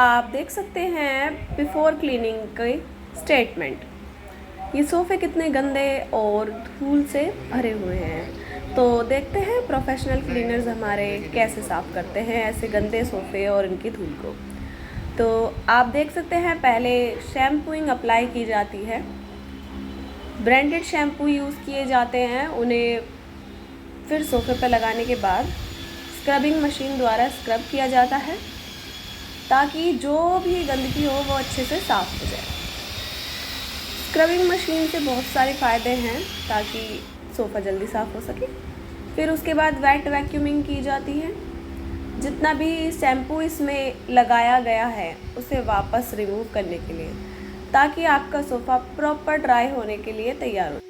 आप देख सकते हैं बिफोर क्लीनिंग के स्टेटमेंट। ये सोफ़े कितने गंदे और धूल से भरे हुए हैं। तो देखते हैं प्रोफेशनल क्लीनर्स हमारे कैसे साफ़ करते हैं ऐसे गंदे सोफ़े और इनकी धूल को। तो आप देख सकते हैं पहले शैम्पूइंग अप्लाई की जाती है। ब्रांडेड शैम्पू यूज़ किए जाते हैं, उन्हें फिर सोफ़े पर लगाने के बाद स्क्रबिंग मशीन द्वारा स्क्रब किया जाता है ताकि जो भी गंदगी हो वो अच्छे से साफ़ हो जाए। स्क्रबिंग मशीन से बहुत सारे फ़ायदे हैं ताकि सोफ़ा जल्दी साफ़ हो सके। फिर उसके बाद वेट वैक्यूमिंग की जाती है। जितना भी शैम्पू इसमें लगाया गया है उसे वापस रिमूव करने के लिए, ताकि आपका सोफ़ा प्रॉपर ड्राई होने के लिए तैयार हो।